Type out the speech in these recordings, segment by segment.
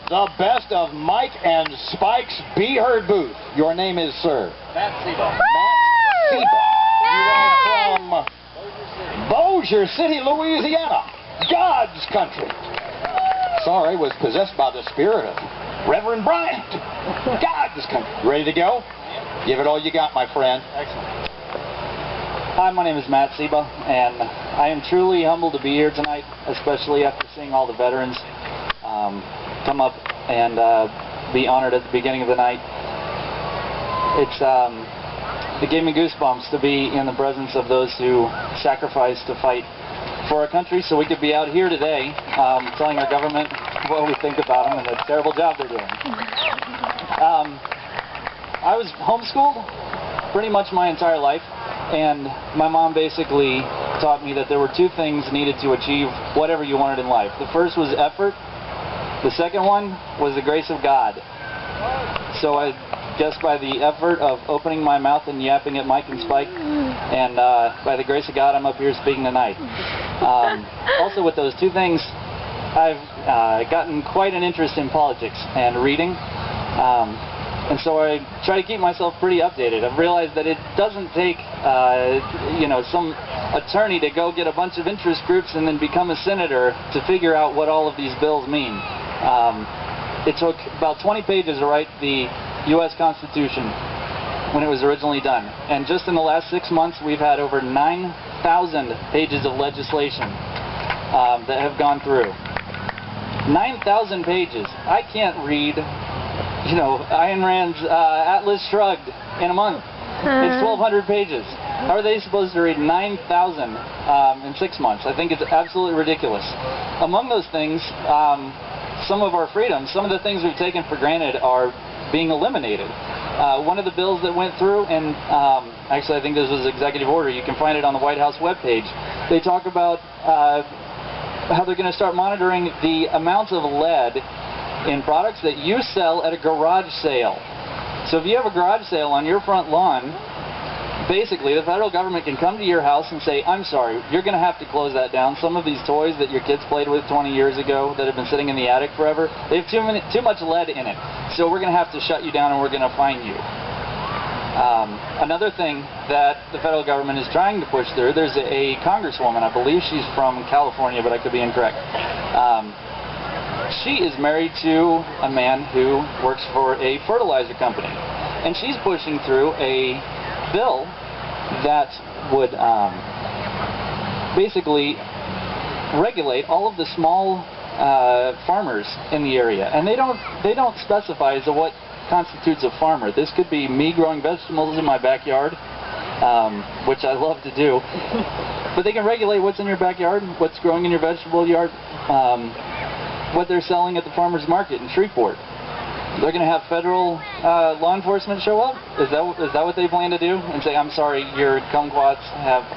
The best of Mike and Spike's Be Heard booth. Your name is, sir? Matt Seba. Matt Seba. You are from Bossier City, Louisiana. God's country. Sorry, was possessed by the spirit of Reverend Bryant. God's country. Ready to go? Give it all you got, my friend. Excellent. Hi, my name is Matt Seba, and I am truly humbled to be here tonight, especially after seeing all the veterans come up and be honored at the beginning of the night. It gave me goosebumps to be in the presence of those who sacrificed to fight for our country so we could be out here today telling our government what we think about them and the terrible job they're doing. I was homeschooled pretty much my entire life, and my mom basically taught me that there were two things needed to achieve whatever you wanted in life. The first was effort. The second one was the grace of God. So I guess by the effort of opening my mouth and yapping at Mike and Spike, and by the grace of God, I'm up here speaking tonight. Also with those two things, I've gotten quite an interest in politics and reading. And so I try to keep myself pretty updated. I've realized that it doesn't take, some attorney to go get a bunch of interest groups and then become a senator to figure out what all of these bills mean. It took about 20 pages to write the U.S. Constitution when it was originally done. And just in the last 6 months, we've had over 9,000 pages of legislation that have gone through. 9,000 pages. I can't read Ayn Rand's Atlas Shrugged in a month. It's 1,200 pages. How are they supposed to read 9,000 in 6 months? I think it's absolutely ridiculous. Among those things, some of our freedoms, some of the things we've taken for granted are being eliminated. One of the bills that went through, and actually I think this was executive order, you can find it on the White House webpage, they talk about how they're going to start monitoring the amount of lead in products that you sell at a garage sale. So if you have a garage sale on your front lawn, basically the federal government can come to your house and say, I'm sorry, you're going to have to close that down. Some of these toys that your kids played with 20 years ago that have been sitting in the attic forever, they have too much lead in it. So we're going to have to shut you down and we're going to fine you. Another thing that the federal government is trying to push through, there's a congresswoman, I believe she's from California, but I could be incorrect. She is married to a man who works for a fertilizer company, and she's pushing through a bill that would basically regulate all of the small farmers in the area, and they don't specify as to what constitutes a farmer. This could be me growing vegetables in my backyard, which I love to do, but they can regulate what's in your backyard, what's growing in your vegetable yard, what they're selling at the farmer's market in Shreveport. They're going to have federal law enforcement show up? Is that what they plan to do? And say, I'm sorry, your kumquats have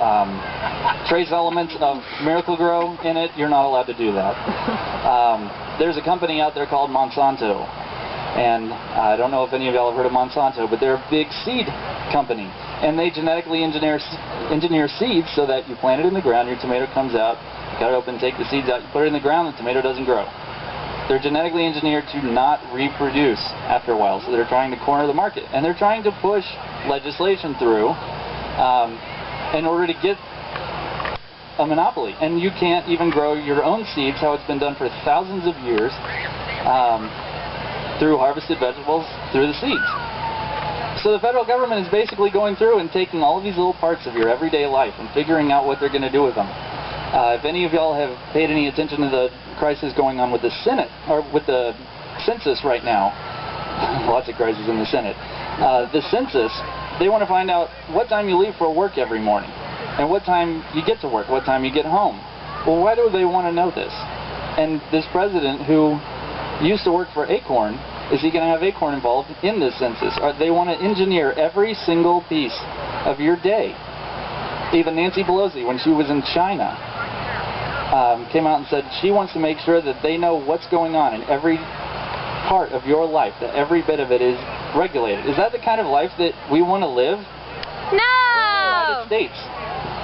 trace elements of Miracle-Gro in it. You're not allowed to do that. There's a company out there called Monsanto. And I don't know if any of y'all have heard of Monsanto, but they're a big seed company. And they genetically engineer seeds so that you plant it in the ground, your tomato comes out, you cut it open, take the seeds out, you put it in the ground, the tomato doesn't grow. They're genetically engineered to not reproduce after a while, so they're trying to corner the market. And they're trying to push legislation through in order to get a monopoly. And you can't even grow your own seeds, how it's been done for thousands of years, through harvested vegetables, through the seeds. So the federal government is basically going through and taking all of these little parts of your everyday life and figuring out what they're going to do with them. If any of y'all have paid any attention to the crisis going on with the Senate, or with the census right now, lots of crises in the Senate, the census, they want to find out what time you leave for work every morning, and what time you get to work, what time you get home. Well, why do they want to know this? And this president who used to work for Acorn, is he going to have Acorn involved in this census? Or they want to engineer every single piece of your day. Even Nancy Pelosi, when she was in China, came out and said she wants to make sure that they know what's going on in every part of your life, that every bit of it is regulated. Is that the kind of life that we want to live? No! In the United States.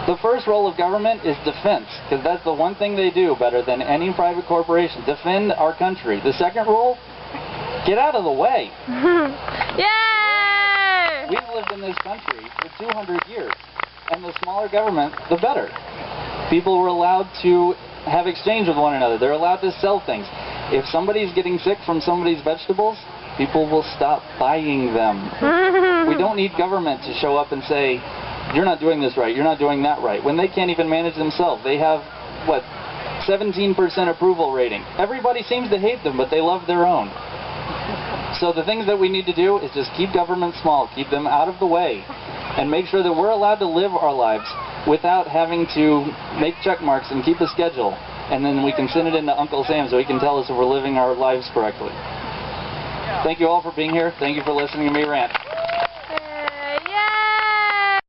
The first role of government is defense, because that's the one thing they do better than any private corporation, defend our country. The second role Get out of the way. Yay! We've lived in this country for 200 years, and the smaller government, the better. People were allowed to have exchange with one another. They're allowed to sell things. If somebody's getting sick from somebody's vegetables, people will stop buying them. We don't need government to show up and say, you're not doing this right, you're not doing that right, when they can't even manage themselves. They have, what, 17% approval rating. Everybody seems to hate them, but they love their own. So the things that we need to do is just keep government small, keep them out of the way, and make sure that we're allowed to live our lives without having to make check marks and keep a schedule. And then we can send it into Uncle Sam so he can tell us if we're living our lives correctly. Thank you all for being here. Thank you for listening to me rant.